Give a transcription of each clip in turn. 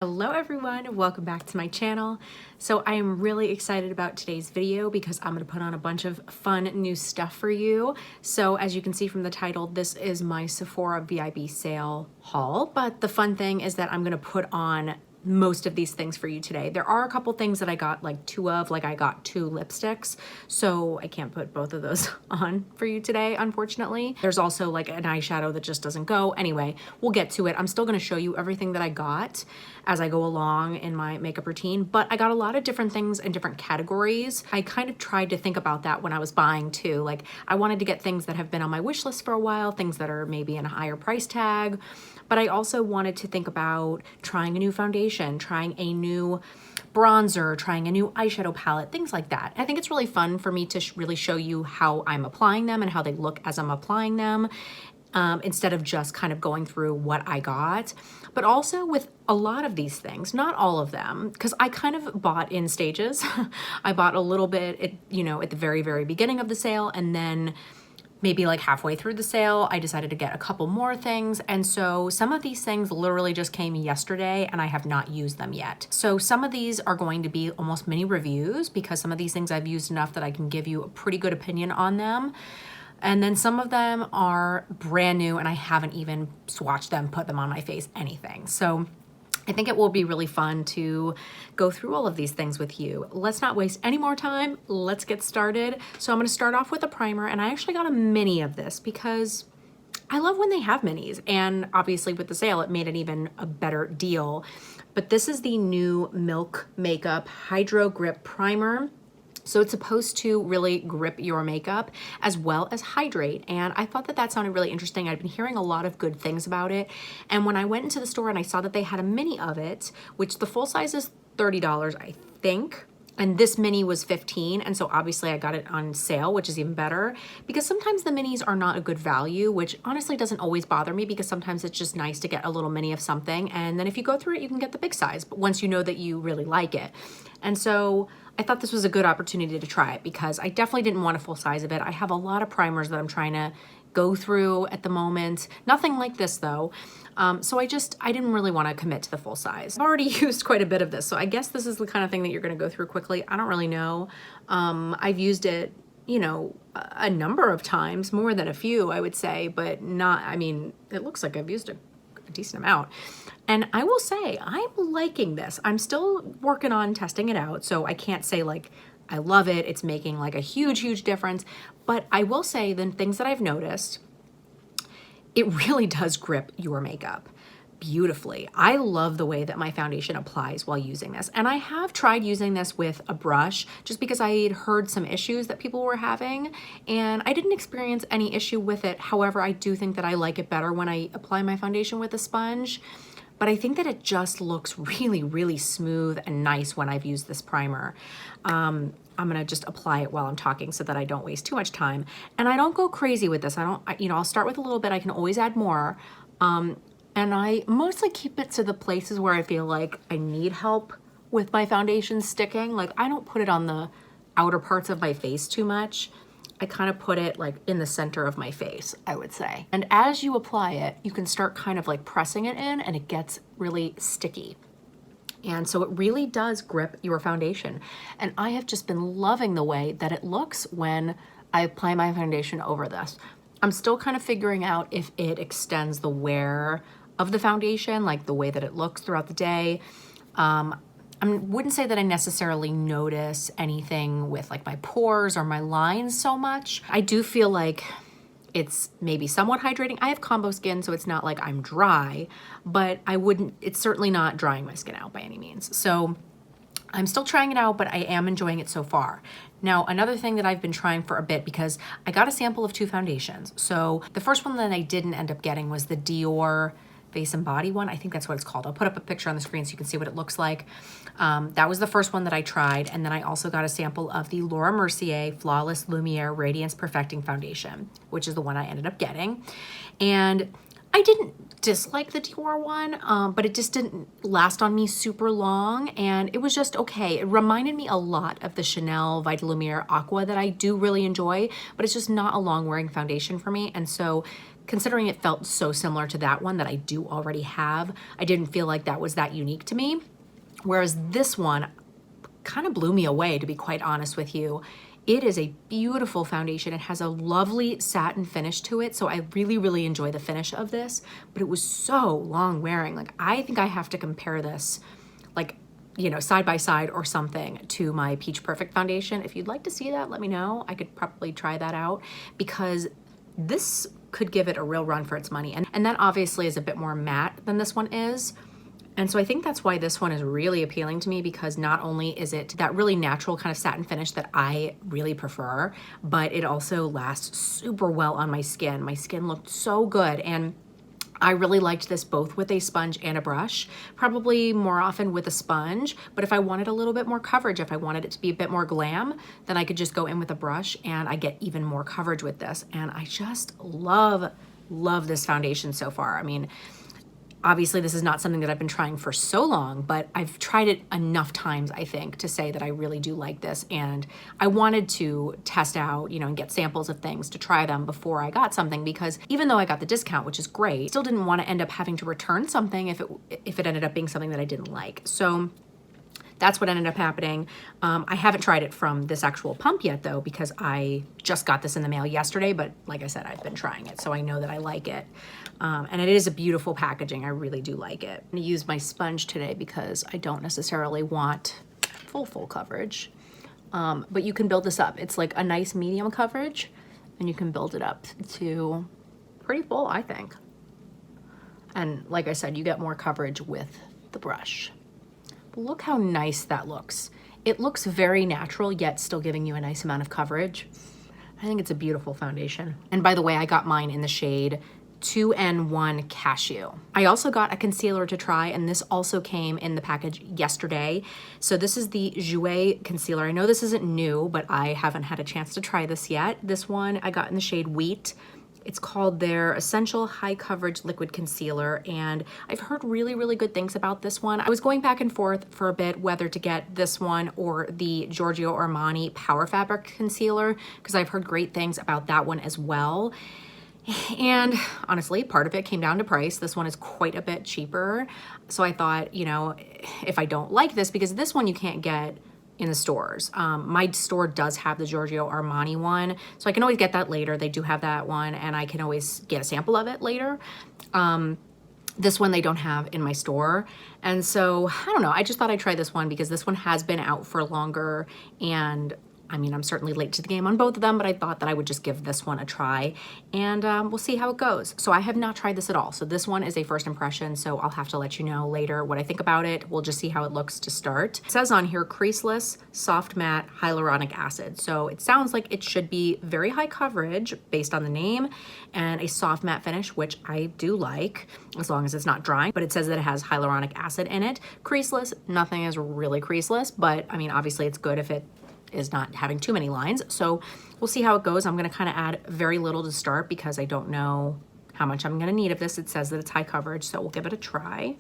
Hello everyone, welcome back to my channel. So I am really excited about today's video because I'm going to put on a bunch of fun new stuff for you. So as you can see from the title, this is my Sephora VIB sale haul. But the fun thing is that I'm going to put on most of these things for you today. There are a couple things that I got like two of, like I got 2 lipsticks, so I can't put both of those on for you today, unfortunately. There's also like an eyeshadow that just doesn't go. Anyway, we'll get to it. I'm still gonna show you everything that I got as I go along in my makeup routine, but I got a lot of different things in different categories. I kind of tried to think about that when I was buying too. Like I wanted to get things that have been on my wish list for a while, things that are maybe in a higher price tag, but I also wanted to think about trying a new foundation, trying a new bronzer, trying a new eyeshadow palette, things like that. I think it's really fun for me to really show you how I'm applying them and how they look as I'm applying them, instead of just kind of going through what I got. But also with a lot of these things, not all of them, because I kind of bought in stages. I bought a little bit at, at the very, very beginning of the sale, and then maybe like halfway through the sale, I decided to get a couple more things. And so some of these things literally just came yesterday and I have not used them yet. So some of these are going to be almost mini reviews because some of these things I've used enough that I can give you a pretty good opinion on them. And then some of them are brand new and I haven't even swatched them, put them on my face, anything. So I think it will be really fun to go through all of these things with you. Let's not waste any more time. Let's get started. So I'm going to start off with a primer, and I actually got a mini of this because I love when they have minis, and obviously with the sale it made it even a better deal. But this is the new Milk Makeup Hydro Grip Primer. So it's supposed to really grip your makeup as well as hydrate. And I thought that that sounded really interesting. I'd been hearing a lot of good things about it. And when I went into the store and I saw that they had a mini of it, which the full size is $30, I think. And this mini was $15. And so obviously I got it on sale, which is even better because sometimes the minis are not a good value, which honestly doesn't always bother me because sometimes it's just nice to get a little mini of something. And then if you go through it, you can get the big size, but once you know that you really like it. And so I thought this was a good opportunity to try it because I definitely didn't want a full size of it. I have a lot of primers that I'm trying to go through at the moment. Nothing like this though. So I didn't really want to commit to the full size. I've already used quite a bit of this, so I guess this is the kind of thing that you're going to go through quickly. I don't really know. I've used it, a number of times, more than a few, I would say, but not, I mean, it looks like I've used a decent amount. And I will say, I'm liking this. I'm still working on testing it out, so I can't say like, I love it, it's making like a huge, huge difference. But I will say the things that I've noticed, it really does grip your makeup beautifully. I love the way that my foundation applies while using this. And I have tried using this with a brush just because I had heard some issues that people were having and I didn't experience any issue with it. However, I do think that I like it better when I apply my foundation with a sponge. But I think that it just looks really, really smooth and nice when I've used this primer. I'm gonna just apply it while I'm talking so that I don't waste too much time. And I don't go crazy with this. I'll start with a little bit. I can always add more. And I mostly keep it to the places where I feel like I need help with my foundation sticking. Like I don't put it on the outer parts of my face too much. I kind of put it like in the center of my face, I would say. And as you apply it, you can start kind of like pressing it in and it gets really sticky. And so it really does grip your foundation. And I have just been loving the way that it looks when I apply my foundation over this. I'm still kind of figuring out if it extends the wear of the foundation, like the way that it looks throughout the day. I wouldn't say that I necessarily notice anything with like my pores or my lines so much. I do feel like it's maybe somewhat hydrating. I have combo skin, so it's not like I'm dry, but it's certainly not drying my skin out by any means. So I'm still trying it out, but I am enjoying it so far. Now, another thing that I've been trying for a bit because I got a sample of 2 foundations. So the first one that I didn't end up getting was the Dior Face and Body one. I think that's what it's called. I'll put up a picture on the screen so you can see what it looks like. That was the first one that I tried. And then I also got a sample of the Laura Mercier Flawless Lumiere Radiance Perfecting Foundation, which is the one I ended up getting. And I I didn't dislike the Dior one, but it just didn't last on me super long, and it was just okay. It reminded me a lot of the Chanel Vital Lumiere Aqua that I do really enjoy, but it's just not a long-wearing foundation for me, and so considering it felt so similar to that one that I do already have, I didn't feel like that was that unique to me. Whereas this one kind of blew me away, to be quite honest with you. It is a beautiful foundation. It has a lovely satin finish to it, so I really, really enjoy the finish of this, but it was so long wearing. Like, I think I have to compare this, like, you know, side by side or something to my Peach Perfect foundation. If you'd like to see that, let me know. I could probably try that out, because this could give it a real run for its money. And that obviously is a bit more matte than this one is. And so I think that's why this one is really appealing to me, because not only is it that really natural kind of satin finish that I really prefer, but it also lasts super well on my skin. My skin looked so good, and I really liked this both with a sponge and a brush, probably more often with a sponge, but if I wanted a little bit more coverage, if I wanted it to be a bit more glam, then I could just go in with a brush and I get even more coverage with this. And I just love this foundation so far. I mean, obviously, this is not something that I've been trying for so long, but I've tried it enough times, I think, to say that I really do like this. And I wanted to test out, you know, and get samples of things to try them before I got something, because even though I got the discount, which is great, still didn't want to end up having to return something if it ended up being something that I didn't like. So that's what ended up happening. I haven't tried it from this actual pump yet, though, because I just got this in the mail yesterday, but like I said, I've been trying it, so I know that I like it. And it is a beautiful packaging. I really do like it. I'm gonna use my sponge today because I don't necessarily want full coverage, but you can build this up. It's like a nice medium coverage, and you can build it up to pretty full, I think. And like I said, you get more coverage with the brush. Look how nice that looks. It looks very natural, yet still giving you a nice amount of coverage. I think it's a beautiful foundation. And by the way, I got mine in the shade 2N1 Cashew. I also got a concealer to try, and this also came in the package yesterday. So this is the Jouer concealer. I know this isn't new, but I haven't had a chance to try this yet. This one I got in the shade Wheat. It's called their Essential High Coverage Liquid Concealer, and I've heard really, really good things about this one. I was going back and forth for a bit whether to get this one or the Giorgio Armani Power Fabric Concealer, because I've heard great things about that one as well. And honestly, part of it came down to price. This one is quite a bit cheaper. So I thought, you know, if I don't like this, because this one you can't get in the stores. My store does have the Giorgio Armani one, so I can always get that later. They do have that one, and I can always get a sample of it later. This one they don't have in my store. And so, I don't know, I just thought I'd try this one because this one has been out for longer, and I mean, I'm certainly late to the game on both of them, but I thought that I would just give this one a try, and we'll see how it goes. So I have not tried this at all. So this one is a first impression, so I'll have to let you know later what I think about it. We'll just see how it looks to start. It says on here, creaseless, soft matte, hyaluronic acid. So it sounds like it should be very high coverage based on the name, and a soft matte finish, which I do like, as long as it's not drying, but it says that it has hyaluronic acid in it. Creaseless, nothing is really creaseless, but I mean, obviously it's good if it is not having too many lines. So we'll see how it goes. I'm going to kind of add very little to start because I don't know how much I'm going to need of this. It says that it's high coverage, so we'll give it a try.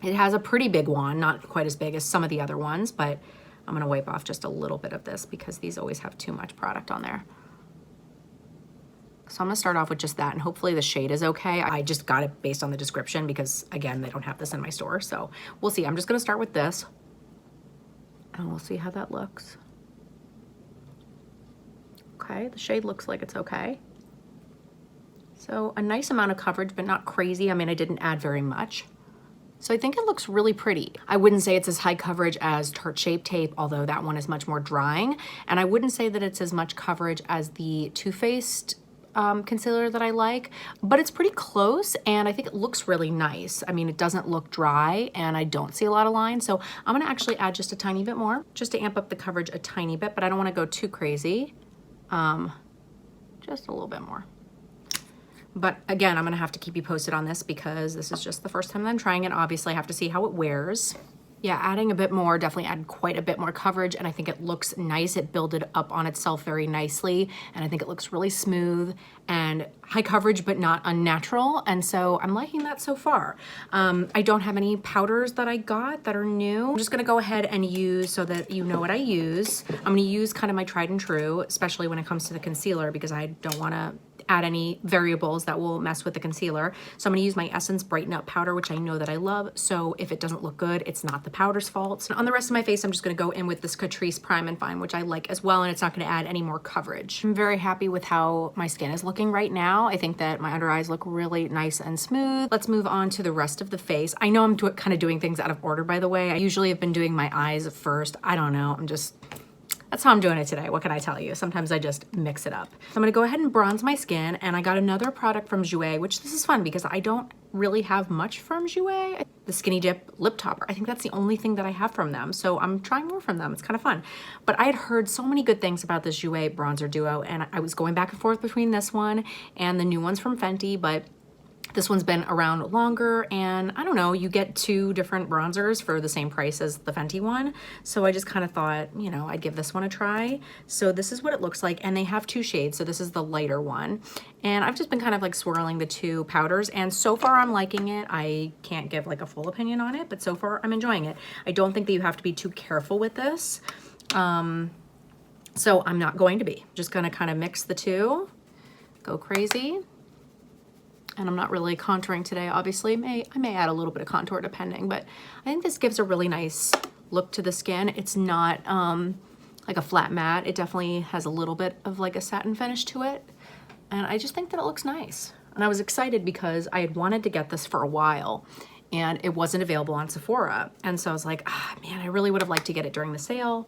It has a pretty big wand, not quite as big as some of the other ones, but I'm going to wipe off just a little bit of this because these always have too much product on there. So I'm going to start off with just that, and hopefully the shade is okay. I just got it based on the description because, again, they don't have this in my store, so we'll see. I'm just going to start with this, and we'll see how that looks. Okay, the shade looks like it's okay. So a nice amount of coverage, but not crazy. I mean, I didn't add very much. So I think it looks really pretty. I wouldn't say it's as high coverage as Tarte Shape Tape, although that one is much more drying. And I wouldn't say that it's as much coverage as the Too Faced concealer that I like, but it's pretty close, and I think it looks really nice. I mean, it doesn't look dry, and I don't see a lot of lines, so I'm gonna actually add just a tiny bit more, just to amp up the coverage a tiny bit, but I don't wanna go too crazy. Just a little bit more. But again, I'm gonna have to keep you posted on this because this is just the first time that I'm trying it. Obviously, I have to see how it wears. Yeah, adding a bit more, definitely add quite a bit more coverage, and I think it looks nice. It builded up on itself very nicely, and I think it looks really smooth and high coverage, but not unnatural, and so I'm liking that so far. I don't have any powders that I got that are new. I'm just gonna go ahead and use, so that you know what I use, I'm gonna use kind of my tried and true, especially when it comes to the concealer, because I don't wanna add any variables that will mess with the concealer. So I'm gonna use my Essence Brighten Up powder, which I know that I love. So if it doesn't look good, it's not the powder's fault. So on the rest of my face, I'm just gonna go in with this Catrice Prime and Fine, which I like as well, and it's not gonna add any more coverage. I'm very happy with how my skin is looking right now. I think that my under eyes look really nice and smooth. Let's move on to the rest of the face. I know I'm kind of doing things out of order, by the way. I usually have been doing my eyes first. I don't know, that's how I'm doing it today. What can I tell you? Sometimes I just mix it up. So I'm gonna go ahead and bronze my skin, and I got another product from Jouer, which this is fun because I don't really have much from Jouer. The Skinny Dip Lip Topper. I think that's the only thing that I have from them. So I'm trying more from them. It's kind of fun. But I had heard so many good things about this Jouer bronzer duo, and I was going back and forth between this one and the new ones from Fenty, but this one's been around longer, and I don't know, you get two different bronzers for the same price as the Fenty one. So I just kind of thought, you know, I'd give this one a try. So this is what it looks like, and they have two shades. So this is the lighter one. And I've just been kind of like swirling the two powders, and so far I'm liking it. I can't give like a full opinion on it, but so far I'm enjoying it. I don't think that you have to be too careful with this. So I'm not going to be. Just gonna kind of mix the two, go crazy. And I'm not really contouring today, obviously. I may add a little bit of contour depending, but I think this gives a really nice look to the skin. It's not like a flat matte. It definitely has a little bit of like a satin finish to it. And I just think that it looks nice. And I was excited because I had wanted to get this for a while, and it wasn't available on Sephora. And so I was like, ah, man, I really would have liked to get it during the sale,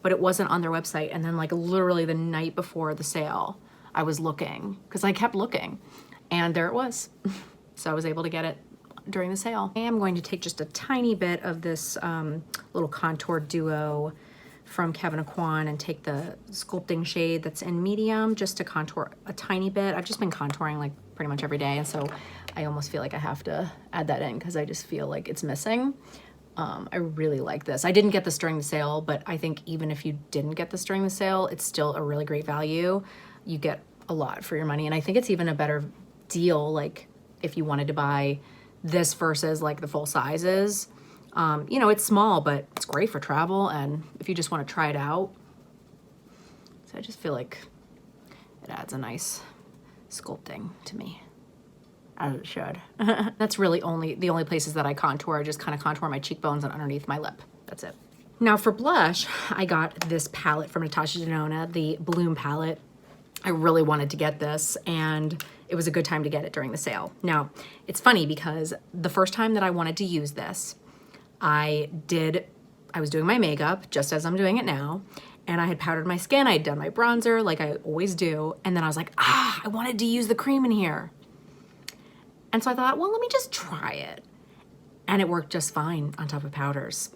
but it wasn't on their website. And then like literally the night before the sale, I was looking, because I kept looking. And there it was. So I was able to get it during the sale. I am going to take just a tiny bit of this little contour duo from Kevyn Aucoin and take the sculpting shade that's in medium just to contour a tiny bit. I've just been contouring like pretty much every day, and so I almost feel like I have to add that in because I just feel like it's missing. I really like this. I didn't get this during the sale, but I think even if you didn't get this during the sale, it's still a really great value. You get a lot for your money, and I think it's even a better deal like if you wanted to buy this versus like the full sizes. You know, it's small, but it's great for travel, and if you just want to try it out. So I just feel like it adds a nice sculpting to me, as it should. That's really the only places that I contour. I just kind of contour my cheekbones and underneath my lip. That's it. Now for blush, I got this palette from Natasha Denona, the Bloom palette. I really wanted to get this, and it was a good time to get it during the sale. Now, it's funny because the first time that I wanted to use this, I was doing my makeup just as I'm doing it now, and I had powdered my skin, I had done my bronzer like I always do, and then I was like, I wanted to use the cream in here. And so I thought, well, let me just try it. And it worked just fine on top of powders.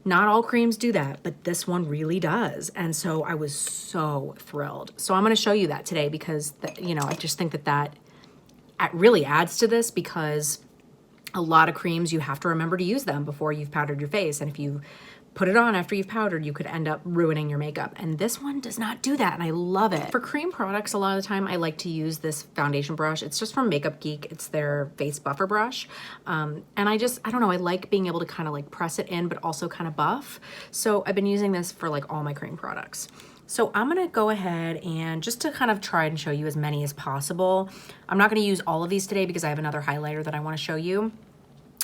Not all creams do that, but this one really does. And so I was so thrilled. So I'm gonna show you that today because, you know, I just think that really adds to this, because a lot of creams, you have to remember to use them before you've powdered your face. And if you put it on after you've powdered, you could end up ruining your makeup. And this one does not do that, and I love it. For cream products, a lot of the time I like to use this foundation brush. It's just from Makeup Geek. It's their face buffer brush. And I don't know, I like being able to kind of like press it in, but also kind of buff. So I've been using this for like all my cream products. So I'm gonna go ahead and just to kind of try and show you as many as possible. I'm not gonna use all of these today because I have another highlighter that I wanna show you.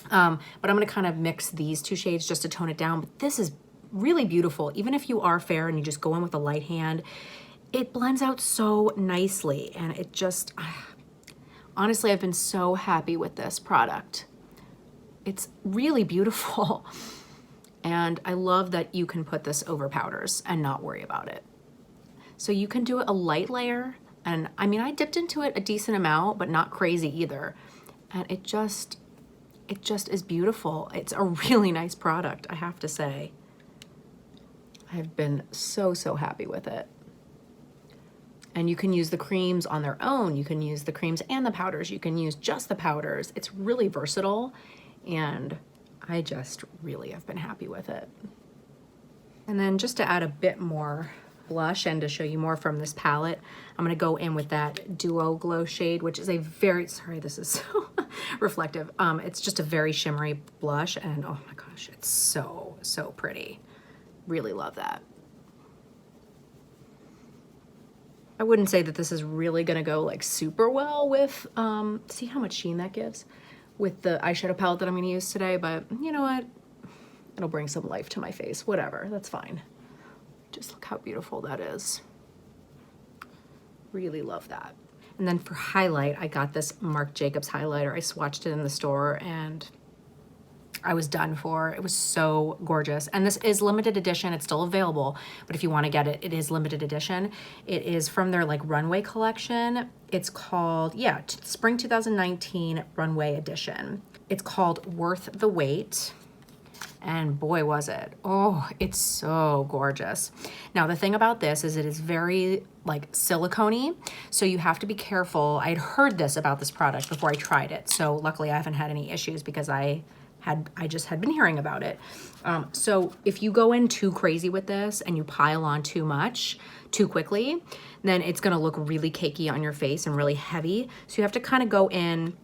But I'm gonna kind of mix these two shades just to tone it down. But this is really beautiful. Even if you are fair and you just go in with a light hand, it blends out so nicely. And it just, honestly, I've been so happy with this product. It's really beautiful. And I love that you can put this over powders and not worry about it. So you can do a light layer. And I mean, I dipped into it a decent amount, but not crazy either. And it just is beautiful. It's a really nice product, I have to say. I've been so happy with it. And you can use the creams on their own. You can use the creams and the powders. You can use just the powders. It's really versatile, and I just really have been happy with it. And then just to add a bit more blush and to show you more from this palette, I'm gonna go in with that Duo Glow shade, which is a very, sorry, this is so reflective. It's just a very shimmery blush, and oh my gosh, it's so, so pretty. Really love that. I wouldn't say that this is really gonna go like super well with, see how much sheen that gives with the eyeshadow palette that I'm gonna use today, but you know what? It'll bring some life to my face, whatever, that's fine. Just look how beautiful that is. Really love that. And then for highlight, I got this Marc Jacobs highlighter. I swatched it in the store and I was done for. It was so gorgeous. And this is limited edition. It's still available, but if you want to get it, it is limited edition. It is from their like runway collection. It's called, yeah, Spring 2019 Runway Edition. It's called Worth the Wait. And boy, was it. Oh, it's so gorgeous. Now, the thing about this is it is very like silicone-y, so you have to be careful. I had heard this about this product before I tried it, so luckily I haven't had any issues because I just had been hearing about it. So if you go in too crazy with this and you pile on too much too quickly, then it's gonna look really cakey on your face and really heavy. So you have to kind of go in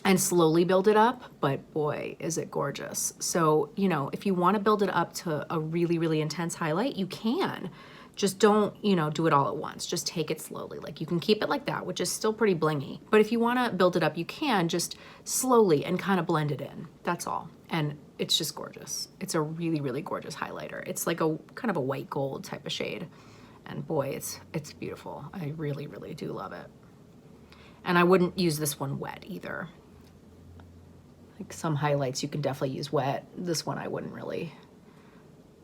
and slowly build it up, but boy, is it gorgeous. So, you know, if you want to build it up to a really, really intense highlight, you can. Just don't, you know, do it all at once. Just take it slowly. Like you can keep it like that, which is still pretty blingy. But if you want to build it up, you can just slowly and kind of blend it in. That's all. And it's just gorgeous. It's a really, really gorgeous highlighter. It's like a kind of a white gold type of shade. And boy, it's beautiful. I really, really do love it. And I wouldn't use this one wet either. Like some highlights you can definitely use wet. This one I wouldn't really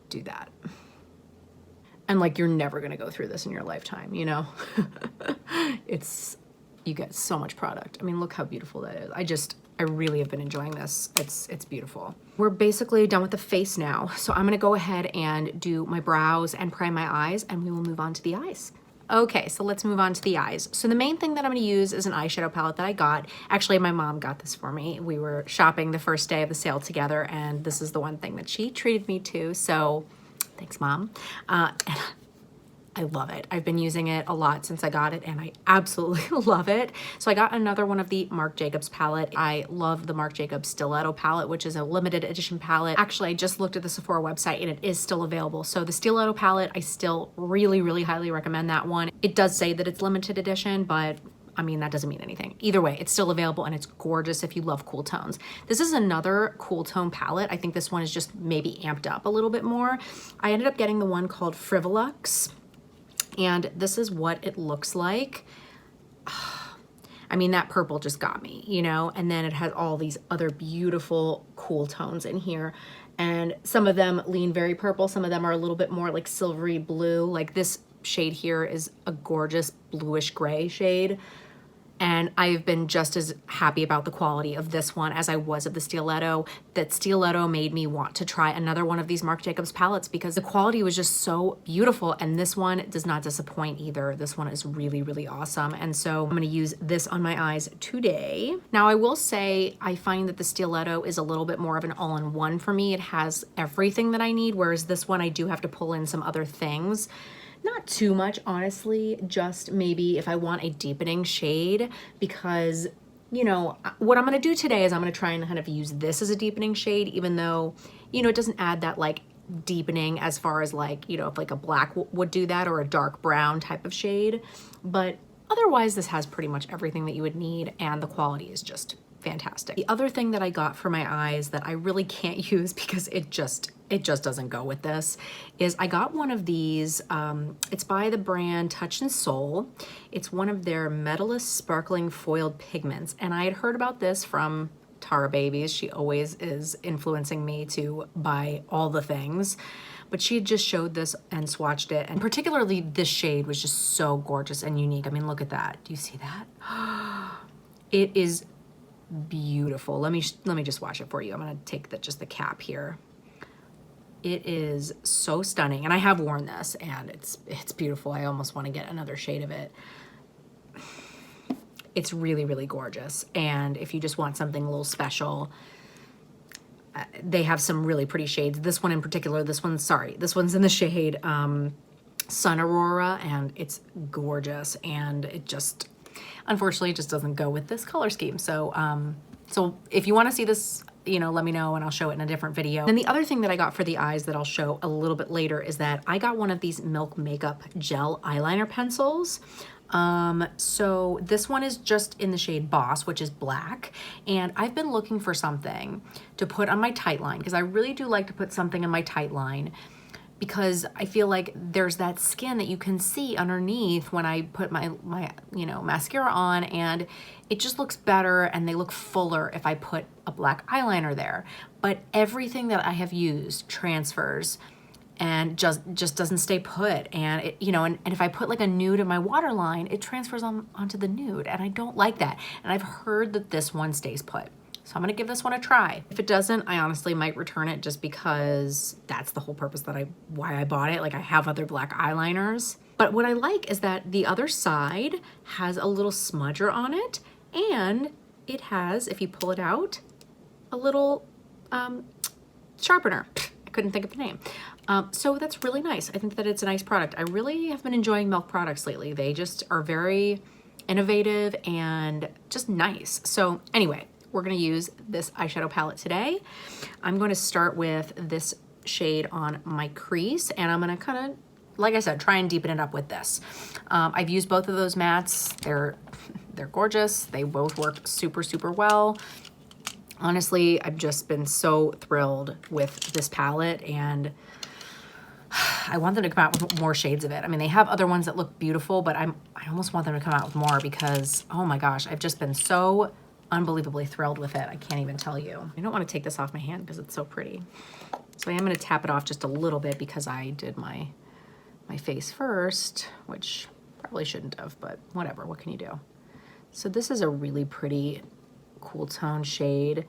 do that. And like you're never gonna go through this in your lifetime, you know? You get so much product. I mean, look how beautiful that is. I really have been enjoying this. It's beautiful. We're basically done with the face now. So I'm gonna go ahead and do my brows and prime my eyes, and we will move on to the eyes. Okay, so let's move on to the eyes. So the main thing that I'm gonna use is an eyeshadow palette that I got. Actually, my mom got this for me. We were shopping the first day of the sale together, and this is the one thing that she treated me to, so thanks, Mom. I love it. I've been using it a lot since I got it, and I absolutely love it. So I got another one of the Marc Jacobs palette. I love the Marc Jacobs Stiletto palette, which is a limited edition palette. Actually, I just looked at the Sephora website and it is still available. So the Stiletto palette, I still really, really highly recommend that one. It does say that it's limited edition, but I mean, that doesn't mean anything. Either way, it's still available and it's gorgeous if you love cool tones. This is another cool tone palette. I think this one is just maybe amped up a little bit more. I ended up getting the one called Frivolux. And this is what it looks like. I mean, that purple just got me, you know? And then it has all these other beautiful, cool tones in here. And some of them lean very purple. Some of them are a little bit more like silvery blue. Like this shade here is a gorgeous bluish gray shade. And I've been just as happy about the quality of this one as I was of the Stiletto. That Stiletto made me want to try another one of these Marc Jacobs palettes because the quality was just so beautiful, and this one does not disappoint either. This one is really, really awesome. And so I'm gonna use this on my eyes today. Now I will say I find that the Stiletto is a little bit more of an all-in-one for me. It has everything that I need, whereas this one I do have to pull in some other things. Not too much, honestly, just maybe if I want a deepening shade, because, you know, what I'm gonna do today is I'm gonna try and kind of use this as a deepening shade, even though, you know, it doesn't add that like deepening as far as like, you know, if like a black would do that or a dark brown type of shade. But otherwise, this has pretty much everything that you would need, and the quality is just fantastic. The other thing that I got for my eyes that I really can't use because it just doesn't go with this is I got one of these. It's by the brand Touch and Soul. It's one of their Metalist Sparkling Foiled Pigments, and I had heard about this from Tara Babies. She always is influencing me to buy all the things, but she had just showed this and swatched it, and particularly this shade was just so gorgeous and unique. I mean, look at that. Do you see that? It is beautiful. Let me just swatch it for you. I'm gonna take just the cap here. It is so stunning, and I have worn this, and it's beautiful. I almost want to get another shade of it. It's really, really gorgeous, and if you just want something a little special, they have some really pretty shades. This one in particular, this one's in the shade Sun Aurora, and it's gorgeous, and it just, unfortunately, it just doesn't go with this color scheme. So, so if you want to see this, you know, let me know and I'll show it in a different video. And the other thing that I got for the eyes that I'll show a little bit later is that I got one of these Milk Makeup gel eyeliner pencils. So this one is just in the shade Boss, which is black. And I've been looking for something to put on my tight line, because I really do like to put something in my tight line, because I feel like there's that skin that you can see underneath when I put my you know, mascara on, and it just looks better and they look fuller if I put a black eyeliner there. But everything that I have used transfers and just doesn't stay put. And it, you know, and if I put like a nude in my waterline, it transfers onto the nude, and I don't like that. And I've heard that this one stays put. So I'm gonna give this one a try. If it doesn't, I honestly might return it, just because that's the whole purpose why I bought it. Like, I have other black eyeliners. But what I like is that the other side has a little smudger on it, and it has, if you pull it out, a little sharpener. I couldn't think of the name. So that's really nice. I think that it's a nice product. I really have been enjoying Milk products lately. They just are very innovative and just nice. So anyway, we're gonna use this eyeshadow palette today. I'm going to start with this shade on my crease, and I'm gonna kind of, like I said, try and deepen it up with this. I've used both of those mattes. They're gorgeous. They both work super, super well. Honestly, I've just been so thrilled with this palette, and I want them to come out with more shades of it. I mean, they have other ones that look beautiful, but I almost want them to come out with more, because, oh my gosh, I've just been so unbelievably thrilled with it. I can't even tell you. I don't want to take this off my hand because it's so pretty. So I am going to tap it off just a little bit, because I did my face first, which probably shouldn't have, but whatever, what can you do? So this is a really pretty cool tone shade,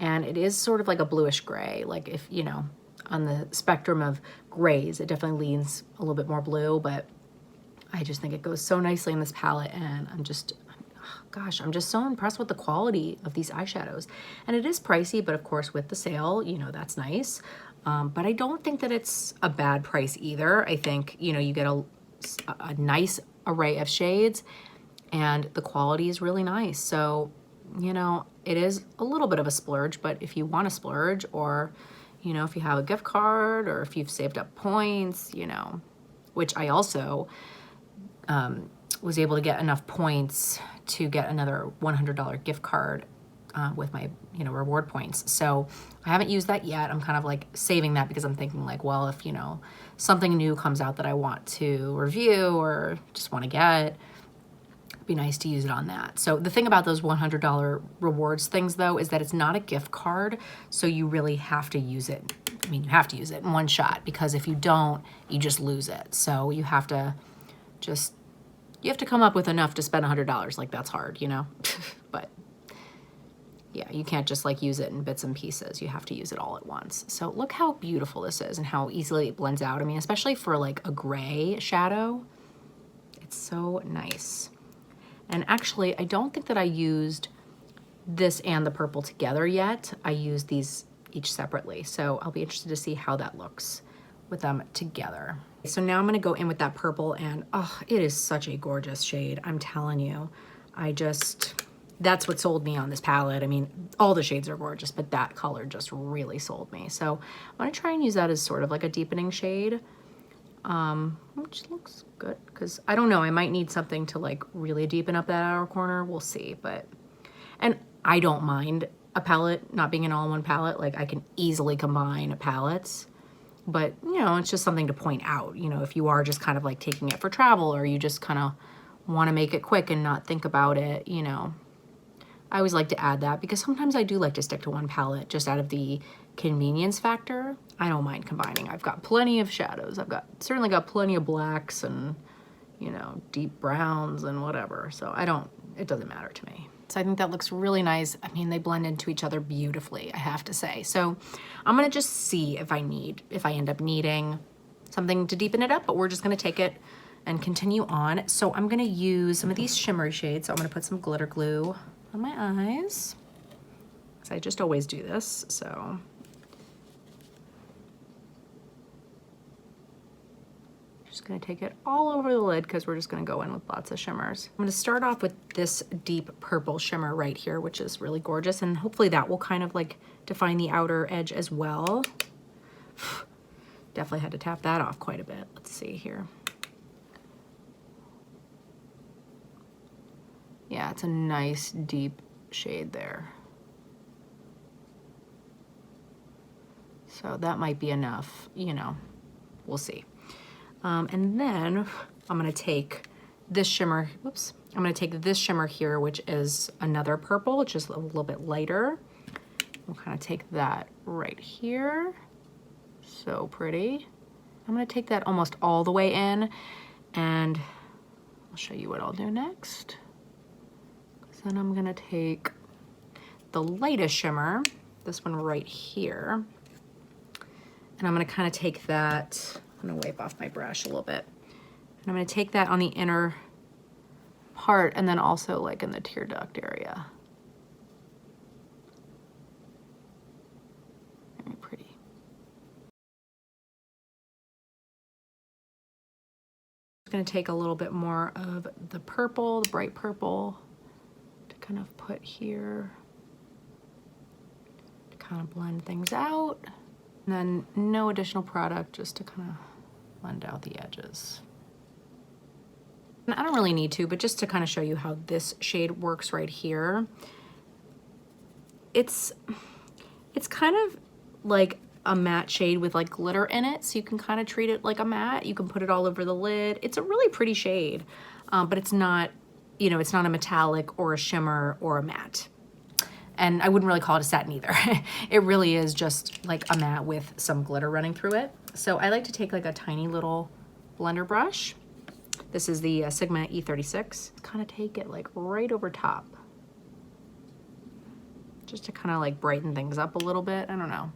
and it is sort of like a bluish gray. Like, if, you know, on the spectrum of grays, it definitely leans a little bit more blue, but I just think it goes so nicely in this palette, and I'm just, gosh, I'm just so impressed with the quality of these eyeshadows. And it is pricey, but of course with the sale, you know, that's nice. But I don't think that it's a bad price either. I think, you know, you get a nice array of shades, and the quality is really nice. So, you know, it is a little bit of a splurge, but if you want to splurge, or, you know, if you have a gift card, or if you've saved up points, you know, which I also was able to get enough points to get another $100 gift card with my, you know, reward points. So I haven't used that yet. I'm kind of like saving that, because I'm thinking like, well, if, you know, something new comes out that I want to review or just want to get, it'd be nice to use it on that. So the thing about those $100 rewards things, though, is that it's not a gift card, so you really have to use it. I mean, you have to use it in one shot, because if you don't, you just lose it. So you have to just, you have to come up with enough to spend $100. Like, that's hard, you know? But yeah, you can't just like use it in bits and pieces. You have to use it all at once. So look how beautiful this is, and how easily it blends out. I mean, especially for like a gray shadow, it's so nice. And actually, I don't think that I used this and the purple together yet. I used these each separately. So I'll be interested to see how that looks with them together. So now I'm gonna go in with that purple, and oh, it is such a gorgeous shade. I'm telling you, that's what sold me on this palette. I mean, all the shades are gorgeous, but that color just really sold me. So I'm gonna try and use that as sort of like a deepening shade, which looks good, because I don't know, I might need something to like really deepen up that outer corner. We'll see. But, and I don't mind a palette not being an all-in-one palette. Like, I can easily combine palettes. But, you know, it's just something to point out, you know, if you are just kind of like taking it for travel, or you just kind of want to make it quick and not think about it, you know. I always like to add that, because sometimes I do like to stick to one palette just out of the convenience factor. I don't mind combining. I've got plenty of shadows. I've certainly got plenty of blacks and, you know, deep browns and whatever. So it doesn't matter to me. So I think that looks really nice. I mean, they blend into each other beautifully, I have to say. So I'm gonna just see if I end up needing something to deepen it up, but we're just gonna take it and continue on. So I'm gonna use some of these shimmery shades. So I'm gonna put some glitter glue on my eyes, because I just always do this. So just gonna take it all over the lid because we're just gonna go in with lots of shimmers. I'm gonna start off with this deep purple shimmer right here, which is really gorgeous, and hopefully that will kind of like define the outer edge as well. Definitely had to tap that off quite a bit. Let's see here. Yeah, it's a nice deep shade there. So that might be enough, you know, we'll see. And then I'm gonna take this shimmer, whoops, I'm gonna take this shimmer here, which is another purple, which is a little bit lighter. We'll kind of take that right here. So pretty. I'm gonna take that almost all the way in, and I'll show you what I'll do next. Then I'm gonna take the lightest shimmer, this one right here, and I'm gonna kind of take that, I'm gonna wipe off my brush a little bit, and I'm gonna take that on the inner part and then also like in the tear duct area. Very pretty. I'm gonna take a little bit more of the purple, the bright purple, kind of put here to kind of blend things out, and then no additional product, just to kind of blend out the edges. And I don't really need to, but just to kind of show you how this shade works right here, it's kind of like a matte shade with like glitter in it, so you can kind of treat it like a matte. You can put it all over the lid. It's a really pretty shade, but it's not, you know, it's not a metallic or a shimmer or a matte. And I wouldn't really call it a satin either. It really is just like a matte with some glitter running through it. So I like to take like a tiny little blender brush. This is the Sigma E36. Kind of take it like right over top, just to kind of like brighten things up a little bit. I don't know.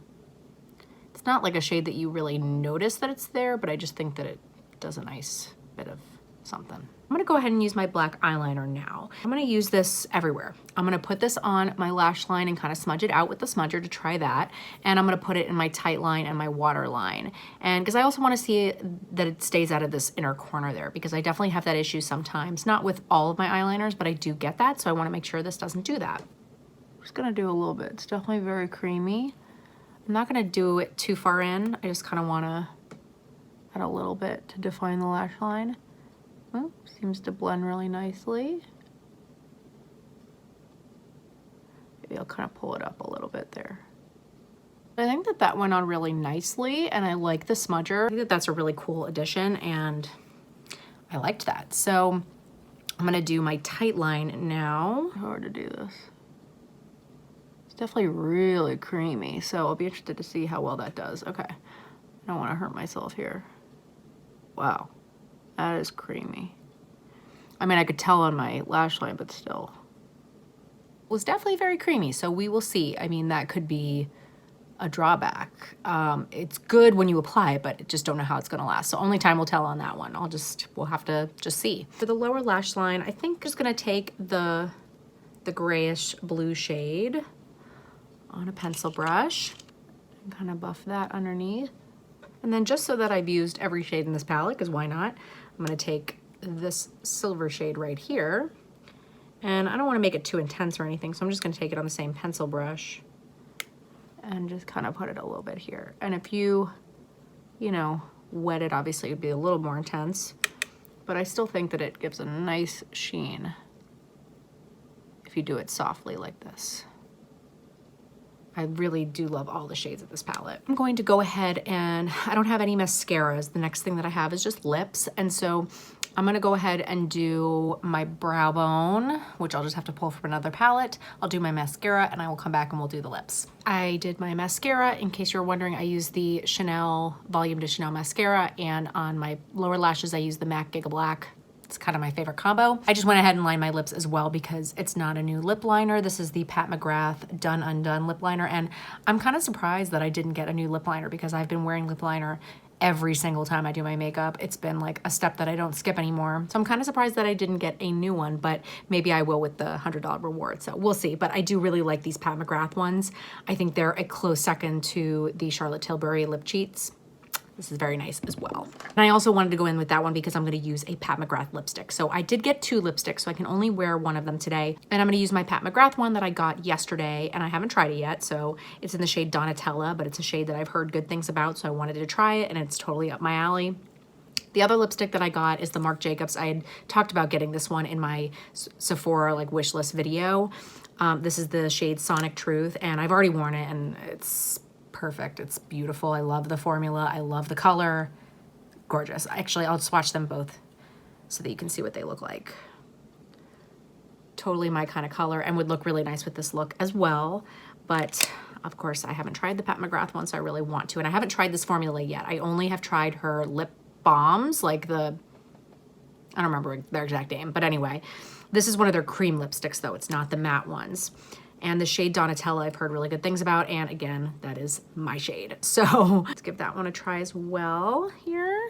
It's not like a shade that you really notice that it's there, but I just think that it does a nice bit of something. I'm gonna go ahead and use my black eyeliner now. I'm gonna use this everywhere. I'm gonna put this on my lash line and kind of smudge it out with the smudger to try that. And I'm gonna put it in my tight line and my water line. And because I also wanna see that it stays out of this inner corner there, because I definitely have that issue sometimes. Not with all of my eyeliners, but I do get that. So I wanna make sure this doesn't do that. I'm just gonna do a little bit. It's definitely very creamy. I'm not gonna do it too far in. I just kind of wanna add a little bit to define the lash line. Oh, seems to blend really nicely. Maybe I'll kind of pull it up a little bit there. I think that that went on really nicely, and I like the smudger. I think that that's a really cool addition, and I liked that. So I'm gonna do my tight line now. Hard to do this. It's definitely really creamy, so I'll be interested to see how well that does. Okay, I don't want to hurt myself here. Wow. That is creamy. I mean, I could tell on my lash line, but still. It was definitely very creamy, so we will see. I mean, that could be a drawback. It's good when you apply it, but just don't know how it's gonna last. So only time will tell on that one. We'll have to just see. For the lower lash line, I think I'm just gonna take the grayish blue shade on a pencil brush and kind of buff that underneath. And then just so that I've used every shade in this palette, because why not? I'm gonna take this silver shade right here, and I don't wanna make it too intense or anything, so I'm just gonna take it on the same pencil brush and just kind of put it a little bit here. And if you know, wet it, obviously it'd be a little more intense, but I still think that it gives a nice sheen if you do it softly like this. I really do love all the shades of this palette. I'm going to go ahead and I don't have any mascaras. The next thing that I have is just lips. And so I'm gonna go ahead and do my brow bone, which I'll just have to pull from another palette. I'll do my mascara and I will come back and we'll do the lips. I did my mascara. In case you're wondering, I use the Chanel Volume de Chanel mascara, and on my lower lashes, I use the MAC Giga Black. It's kind of my favorite combo. I just went ahead and lined my lips as well because it's not a new lip liner. This is the Pat McGrath Done Undone lip liner, and I'm kind of surprised that I didn't get a new lip liner because I've been wearing lip liner every single time I do my makeup. It's been like a step that I don't skip anymore. So I'm kind of surprised that I didn't get a new one, but maybe I will with the $100 reward. So we'll see. But I do really like these Pat McGrath ones. I think they're a close second to the Charlotte Tilbury lip cheats. This is very nice as well. And I also wanted to go in with that one because I'm gonna use a Pat McGrath lipstick. So I did get 2 lipsticks, so I can only wear one of them today. And I'm gonna use my Pat McGrath one that I got yesterday, and I haven't tried it yet. So it's in the shade Donatella, but it's a shade that I've heard good things about, so I wanted to try it, and it's totally up my alley. The other lipstick that I got is the Marc Jacobs. I had talked about getting this one in my Sephora like wish list video. This is the shade Sonic Truth, and I've already worn it, and it's perfect. It's beautiful. I love the formula. I love the color. Gorgeous. Actually, I'll swatch them both so that you can see what they look like. Totally my kind of color and would look really nice with this look as well. But of course, I haven't tried the Pat McGrath one, so I really want to. And I haven't tried this formula yet. I only have tried her lip balms, like the, I don't remember their exact name, but anyway, this is one of their cream lipsticks though. It's not the matte ones. And the shade Donatella I've heard really good things about, and again, that is my shade. So let's give that one a try as well here.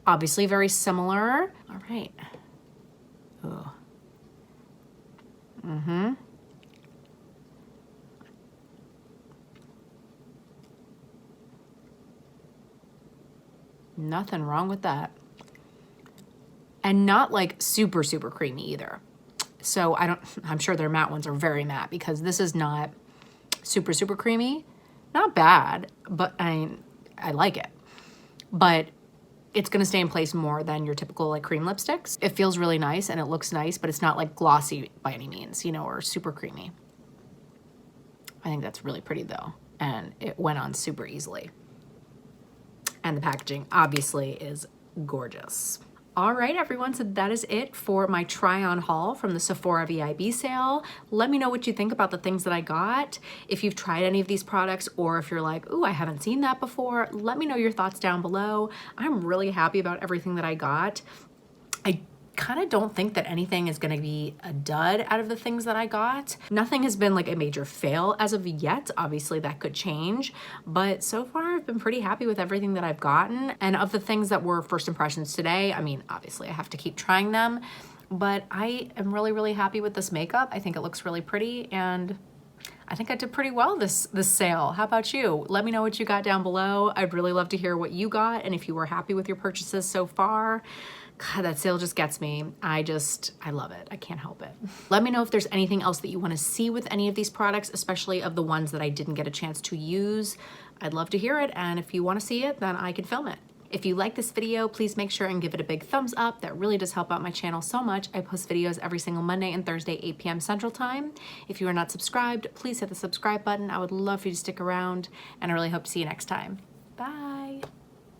Obviously very similar. All right. Oh. Mm-hmm. Nothing wrong with that. And not like super, super creamy either. So I'm sure their matte ones are very matte because this is not super, super creamy. Not bad, but I like it. But it's gonna stay in place more than your typical like cream lipsticks. It feels really nice and it looks nice, but it's not like glossy by any means, you know, or super creamy. I think that's really pretty though. And it went on super easily. And the packaging obviously is gorgeous. All right, everyone, so that is it for my try-on haul from the Sephora VIB sale. Let me know what you think about the things that I got. If you've tried any of these products, or if you're like, ooh, I haven't seen that before, let me know your thoughts down below. I'm really happy about everything that I got. I kind of don't think that anything is going to be a dud out of the things that I got. Nothing has been like a major fail as of yet. Obviously that could change, but so far I've been pretty happy with everything that I've gotten. And of the things that were first impressions today, I mean, obviously I have to keep trying them, but I am really, really happy with this makeup. I think it looks really pretty, and I think I did pretty well this sale. How about you? Let me know what you got down below. I'd really love to hear what you got and if you were happy with your purchases so far. God, that sale just gets me. I love it. I can't help it. Let me know if there's anything else that you want to see with any of these products, especially of the ones that I didn't get a chance to use. I'd love to hear it, and if you want to see it, then I can film it. If you like this video, please make sure and give it a big thumbs up. That really does help out my channel so much. I post videos every single Monday and Thursday, 8 p.m. Central Time. If you are not subscribed, please hit the subscribe button. I would love for you to stick around, and I really hope to see you next time. Bye.